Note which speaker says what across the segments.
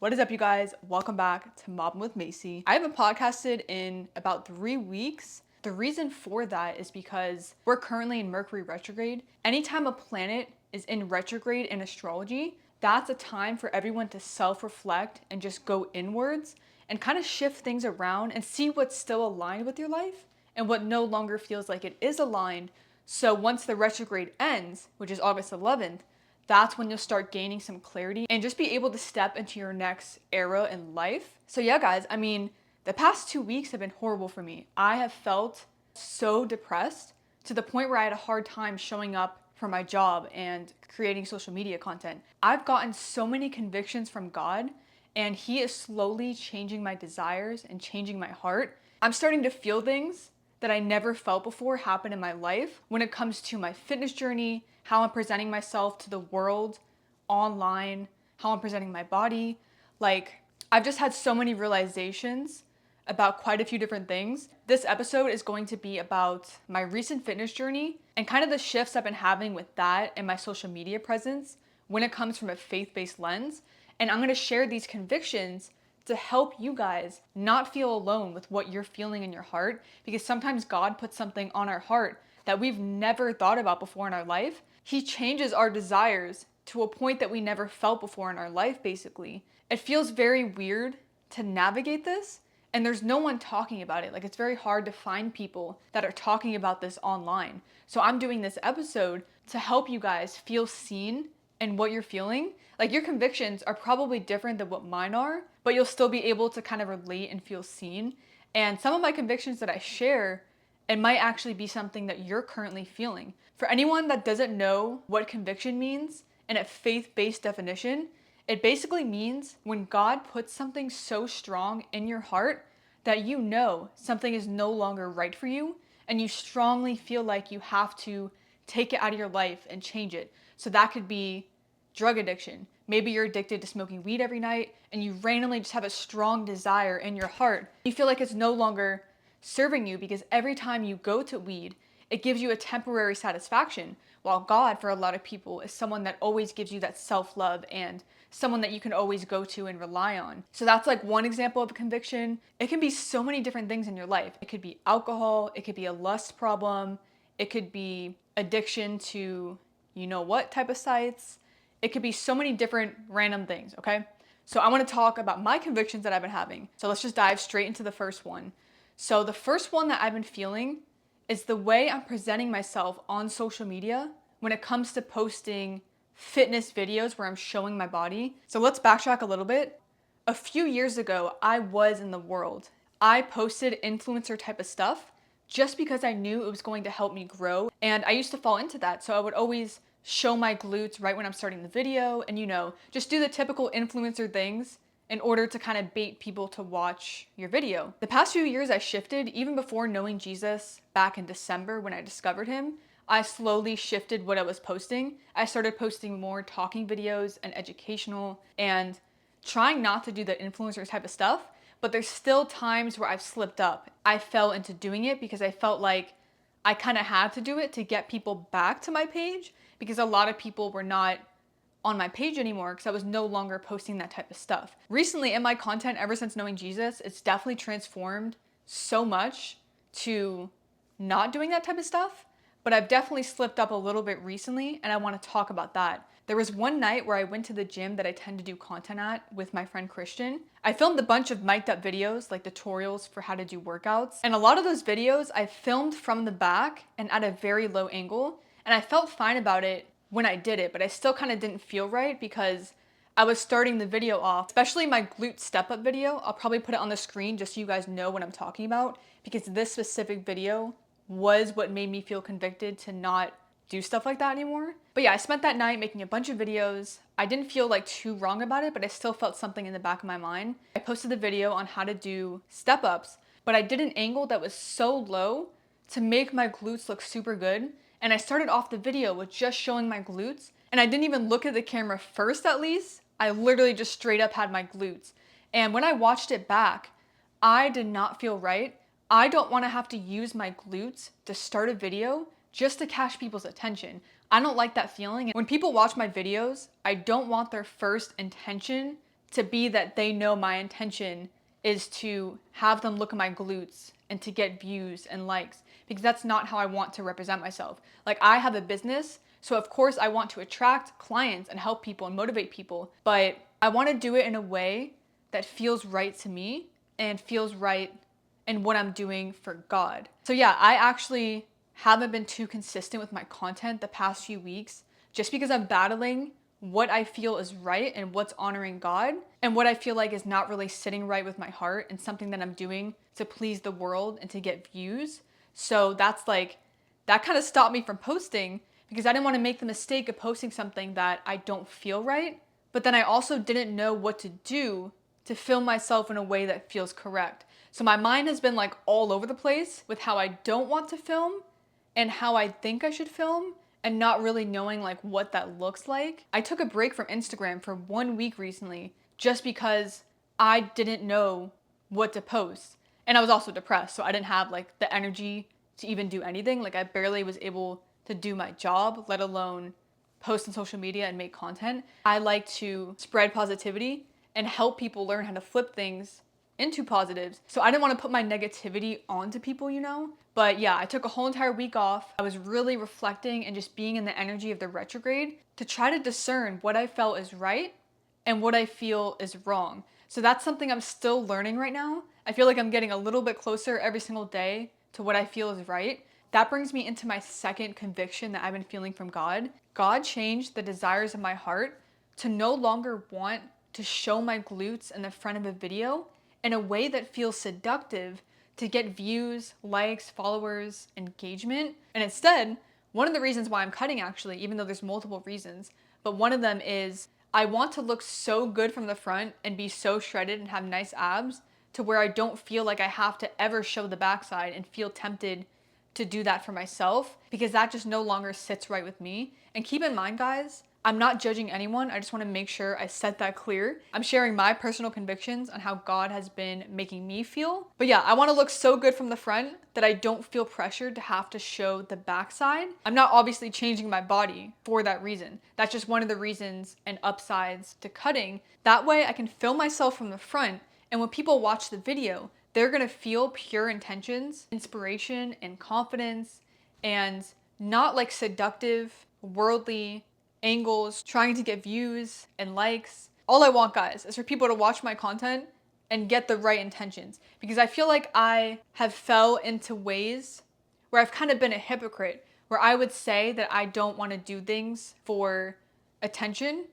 Speaker 1: What is up, you guys? Welcome back to Mobbin with Macie. I haven't podcasted in about 3 weeks. The reason for that is because we're currently in Mercury retrograde. Anytime a planet is in retrograde in astrology, that's a time for everyone to self-reflect and just go inwards and kind of shift things around and see what's still aligned with your life and what no longer feels like it is aligned. So once the retrograde ends, which is August 11th, that's when you'll start gaining some clarity and just be able to step into your next era in life. So yeah, guys, the past 2 weeks have been horrible for me. I have felt so depressed to the point where I had a hard time showing up for my job and creating social media content. I've gotten so many convictions from God, and He is slowly changing my desires and changing my heart. I'm starting to feel things that I never felt before happen in my life when it comes to my fitness journey, how I'm presenting myself to the world online, how I'm presenting my body. I've just had so many realizations about quite a few different things. This episode is going to be about my recent fitness journey and kind of the shifts I've been having with that and my social media presence when it comes from a faith-based lens. And I'm going to share these convictions to help you guys not feel alone with what you're feeling in your heart, because sometimes God puts something on our heart that we've never thought about before in our life. He changes our desires to a point that we never felt before in our life, basically. It feels very weird to navigate this, and there's no one talking about it. It's very hard to find people that are talking about this online. So I'm doing this episode to help you guys feel seen in what you're feeling. Your convictions are probably different than what mine are, but you'll still be able to kind of relate and feel seen. And some of my convictions that I share, it might actually be something that you're currently feeling. For anyone that doesn't know what conviction means in a faith-based definition, it basically means when God puts something so strong in your heart that you know something is no longer right for you, and you strongly feel like you have to take it out of your life and change it. So that could be drug addiction. Maybe you're addicted to smoking weed every night and you randomly just have a strong desire in your heart. You feel like it's no longer serving you because every time you go to weed, it gives you a temporary satisfaction, while God, for a lot of people, is someone that always gives you that self-love and someone that you can always go to and rely on. So that's one example of a conviction. It can be so many different things in your life. It could be alcohol, it could be a lust problem, it could be addiction to you know what type of sites. It could be so many different random things, okay? So I want to talk about my convictions that I've been having. So let's just dive straight into the first one. So the first one that I've been feeling is the way I'm presenting myself on social media when it comes to posting fitness videos where I'm showing my body. So let's backtrack a little bit. A few years ago, I was in the world. I posted influencer type of stuff just because I knew it was going to help me grow. And I used to fall into that. So I would always show my glutes right when I'm starting the video and, just do the typical influencer things in order to kind of bait people to watch your video. The past few years I shifted. Even before knowing Jesus back in December when I discovered him, I slowly shifted what I was posting. I started posting more talking videos and educational and trying not to do the influencer type of stuff, but there's still times where I've slipped up. I fell into doing it because I felt like I kind of had to do it to get people back to my page, because a lot of people were not on my page anymore because I was no longer posting that type of stuff. Recently in my content, ever since knowing Jesus, it's definitely transformed so much to not doing that type of stuff, but I've definitely slipped up a little bit recently, and I want to talk about that. There was one night where I went to the gym that I tend to do content at with my friend Christian. I filmed a bunch of mic'd up videos, like tutorials for how to do workouts. And a lot of those videos I filmed from the back and at a very low angle. And I felt fine about it when I did it, but I still kind of didn't feel right because I was starting the video off, especially my glute step up video. I'll probably put it on the screen just so you guys know what I'm talking about, because this specific video was what made me feel convicted to not do stuff like that anymore. But yeah, I spent that night making a bunch of videos. I didn't feel too wrong about it, but I still felt something in the back of my mind. I posted the video on how to do step ups, but I did an angle that was so low to make my glutes look super good. And I started off the video with just showing my glutes, and I didn't even look at the camera first at least. I literally just straight up had my glutes. And when I watched it back, I did not feel right. I don't want to have to use my glutes to start a video just to catch people's attention. I don't like that feeling. And when people watch my videos, I don't want their first intention to be that they know my intention is to have them look at my glutes and to get views and likes, because that's not how I want to represent myself. Like, I have a business, so of course I want to attract clients and help people and motivate people, but I want to do it in a way that feels right to me and feels right in what I'm doing for God. So yeah, I actually haven't been too consistent with my content the past few weeks just because I'm battling what I feel is right and what's honoring God, and what I feel like is not really sitting right with my heart and something that I'm doing to please the world and to get views. So that kind of stopped me from posting, because I didn't want to make the mistake of posting something that I don't feel right. But then I also didn't know what to do to film myself in a way that feels correct. So my mind has been like all over the place with how I don't want to film and how I think I should film, and not really knowing like what that looks like. I took a break from Instagram for 1 week recently just because I didn't know what to post. And I was also depressed, so I didn't have like the energy to even do anything. Like, I barely was able to do my job, let alone post on social media and make content. I like to spread positivity and help people learn how to flip things into positives. So I didn't want to put my negativity onto people, you know? But yeah, I took a whole entire week off. I was really reflecting and just being in the energy of the retrograde to try to discern what I felt is right and what I feel is wrong. So that's something I'm still learning right now. I feel like I'm getting a little bit closer every single day to what I feel is right. That brings me into my second conviction that I've been feeling from God. God changed the desires of my heart to no longer want to show my glutes in the front of a video in a way that feels seductive to get views, likes, followers, engagement. And instead, one of the reasons why I'm cutting, actually, even though there's multiple reasons, but one of them is I want to look so good from the front and be so shredded and have nice abs to where I don't feel like I have to ever show the backside and feel tempted to do that for myself, because that just no longer sits right with me. And keep in mind, guys, I'm not judging anyone. I just want to make sure I set that clear. I'm sharing my personal convictions on how God has been making me feel. But yeah, I want to look so good from the front that I don't feel pressured to have to show the backside. I'm not obviously changing my body for that reason. That's just one of the reasons and upsides to cutting. That way I can film myself from the front, and when people watch the video, they're going to feel pure intentions, inspiration, and confidence, and not like seductive, worldly angles, trying to get views and likes. All I want, guys, is for people to watch my content and get the right intentions, because I feel like I have fell into ways where I've kind of been a hypocrite, where I would say that I don't want to do things for attention,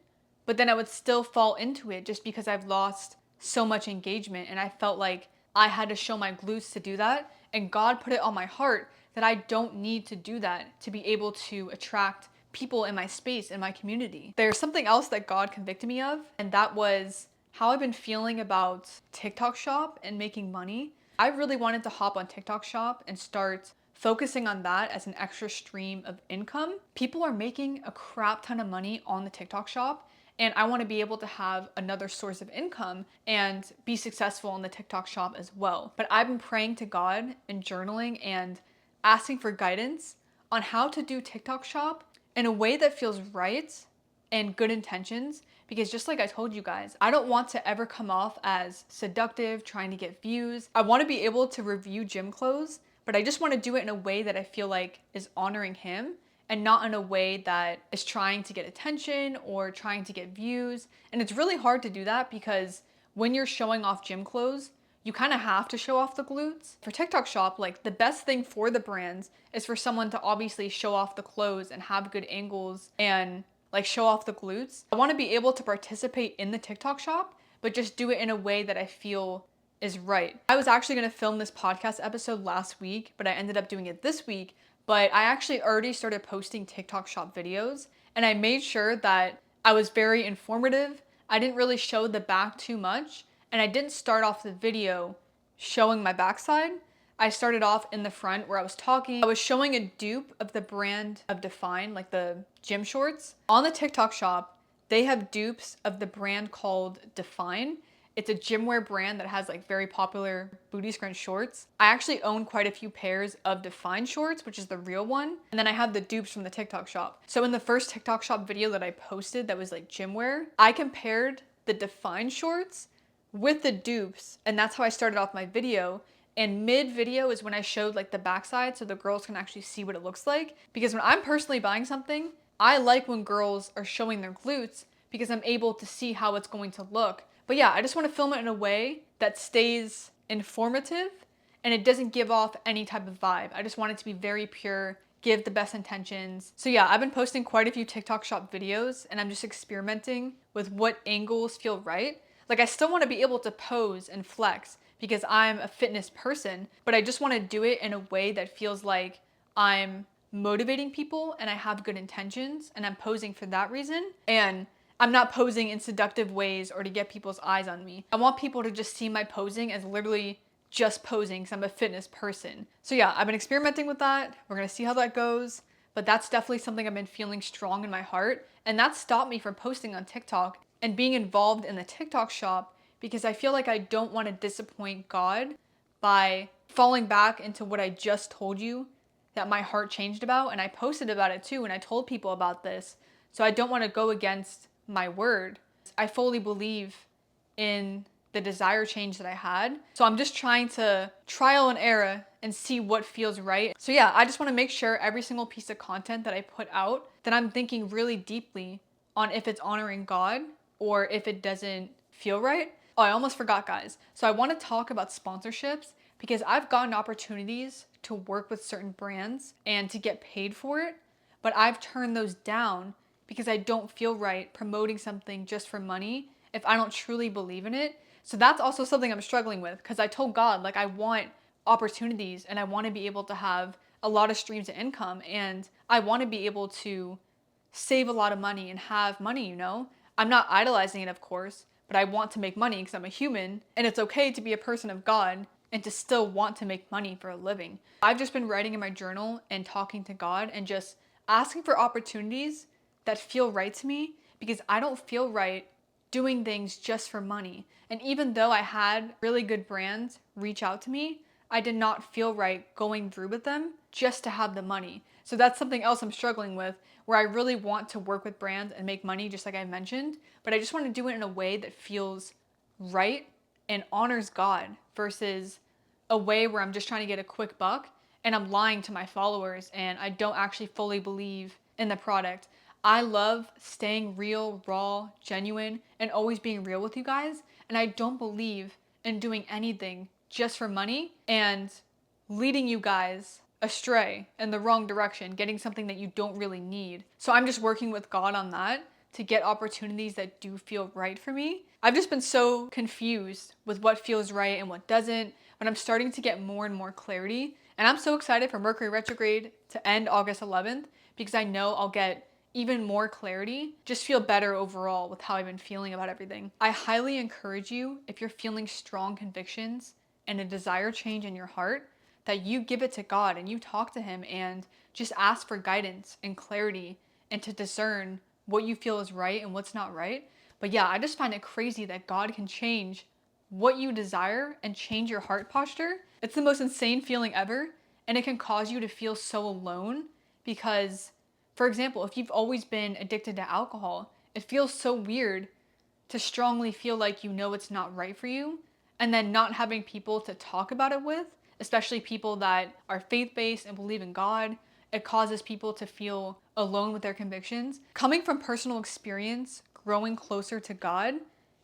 Speaker 1: but then I would still fall into it just because I've lost so much engagement, and I felt like I had to show my glutes to do that, and God put it on my heart that I don't need to do that to be able to attract people in my space, in my community. There's something else that God convicted me of, and that was how I've been feeling about TikTok Shop and making money. I really wanted to hop on TikTok Shop and start focusing on that as an extra stream of income. People are making a crap ton of money on the TikTok Shop, and I want to be able to have another source of income and be successful on the TikTok Shop as well. But I've been praying to God and journaling and asking for guidance on how to do TikTok Shop in a way that feels right and good intentions, because just like I told you guys, I don't want to ever come off as seductive, trying to get views. I want to be able to review gym clothes, but I just want to do it in a way that I feel like is honoring Him, and not in a way that is trying to get attention or trying to get views. And it's really hard to do that, because when you're showing off gym clothes, you kind of have to show off the glutes. For TikTok Shop, like, the best thing for the brands is for someone to obviously show off the clothes and have good angles and like show off the glutes. I want to be able to participate in the TikTok Shop, but just do it in a way that I feel is right. I was actually going to film this podcast episode last week, but I ended up doing it this week. But I actually already started posting TikTok Shop videos, and I made sure that I was very informative. I didn't really show the back too much, and I didn't start off the video showing my backside. I started off in the front where I was talking. I was showing a dupe of the brand of Define, like the gym shorts. On the TikTok Shop, they have dupes of the brand called Define. It's a gymwear brand that has like very popular booty scrunch shorts. I actually own quite a few pairs of Define shorts, which is the real one. And then I have the dupes from the TikTok Shop. So in the first TikTok Shop video that I posted that was like gymwear, I compared the defined shorts with the dupes, and that's how I started off my video. And mid video is when I showed like the backside so the girls can actually see what it looks like. Because when I'm personally buying something, I like when girls are showing their glutes because I'm able to see how it's going to look. But yeah, I just want to film it in a way that stays informative and it doesn't give off any type of vibe. I just want it to be very pure, give the best intentions. So yeah, I've been posting quite a few TikTok shop videos and I'm just experimenting with what angles feel right. Like I still want to be able to pose and flex because I'm a fitness person, but I just want to do it in a way that feels like I'm motivating people and I have good intentions and I'm posing for that reason. And I'm not posing in seductive ways or to get people's eyes on me. I want people to just see my posing as literally just posing because I'm a fitness person. So yeah, I've been experimenting with that. We're gonna see how that goes. But that's definitely something I've been feeling strong in my heart. And that stopped me from posting on TikTok and being involved in the TikTok shop because I feel like I don't want to disappoint God by falling back into what I just told you that my heart changed about. And I posted about it too, and I told people about this. So I don't want to go against my word. I fully believe in the desire change that I had. So I'm just trying to trial and error and see what feels right. So yeah, I just want to make sure every single piece of content that I put out, that I'm thinking really deeply on if it's honoring God or if it doesn't feel right. Oh, I almost forgot, guys. So I want to talk about sponsorships because I've gotten opportunities to work with certain brands and to get paid for it, but I've turned those down because I don't feel right promoting something just for money if I don't truly believe in it. So that's also something I'm struggling with because I told God, like, I want opportunities and I want to be able to have a lot of streams of income and I want to be able to save a lot of money and have money, you know? I'm not idolizing it, of course, but I want to make money because I'm a human and it's okay to be a person of God and to still want to make money for a living. I've just been writing in my journal and talking to God and just asking for opportunities that feel right to me because I don't feel right doing things just for money. And even though I had really good brands reach out to me, I did not feel right going through with them just to have the money. So that's something else I'm struggling with, where I really want to work with brands and make money, just like I mentioned, but I just want to do it in a way that feels right and honors God versus a way where I'm just trying to get a quick buck and I'm lying to my followers and I don't actually fully believe in the product. I love staying real, raw, genuine, and always being real with you guys. And I don't believe in doing anything just for money and leading you guys astray in the wrong direction, getting something that you don't really need. So I'm just working with God on that to get opportunities that do feel right for me. I've just been so confused with what feels right and what doesn't, but I'm starting to get more and more clarity. And I'm so excited for Mercury retrograde to end August 11th because I know I'll get even more clarity, just feel better overall with how I've been feeling about everything. I highly encourage you, if you're feeling strong convictions and a desire change in your heart, that you give it to God and you talk to Him and just ask for guidance and clarity and to discern what you feel is right and what's not right. But yeah, I just find it crazy that God can change what you desire and change your heart posture. It's the most insane feeling ever, and it can cause you to feel so alone because, for example, if you've always been addicted to alcohol, it feels so weird to strongly feel like you know it's not right for you and then not having people to talk about it with, especially people that are faith-based and believe in God. It causes people to feel alone with their convictions. Coming from personal experience, growing closer to God,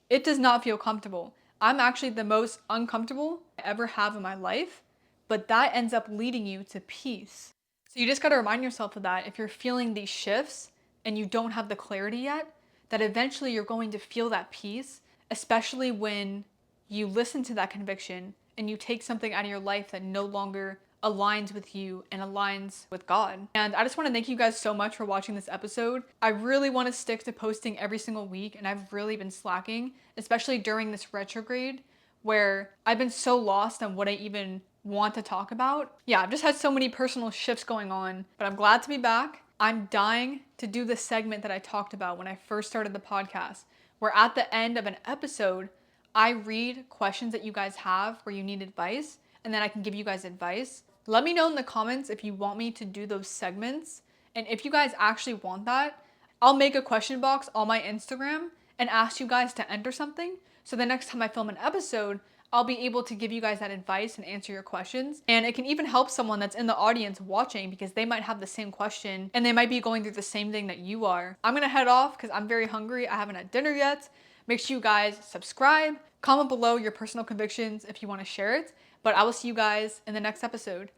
Speaker 1: it does not feel comfortable. I'm actually the most uncomfortable I ever have in my life, but that ends up leading you to peace. So you just got to remind yourself of that if you're feeling these shifts and you don't have the clarity yet, that eventually you're going to feel that peace, especially when you listen to that conviction and you take something out of your life that no longer aligns with you and aligns with God. And I just want to thank you guys so much for watching this episode. I really want to stick to posting every single week, and I've really been slacking, especially during this retrograde where I've been so lost on what I even want to talk about. Yeah, I've just had so many personal shifts going on, but I'm glad to be back. I'm dying to do the segment that I talked about when I first started the podcast, where at the end of an episode, I read questions that you guys have where you need advice, and then I can give you guys advice. Let me know in the comments if you want me to do those segments. And if you guys actually want that, I'll make a question box on my Instagram and asked you guys to enter something. So the next time I film an episode, I'll be able to give you guys that advice and answer your questions. And it can even help someone that's in the audience watching because they might have the same question and they might be going through the same thing that you are. I'm gonna head off because I'm very hungry. I haven't had dinner yet. Make sure you guys subscribe, comment below your personal convictions if you want to share it. But I will see you guys in the next episode.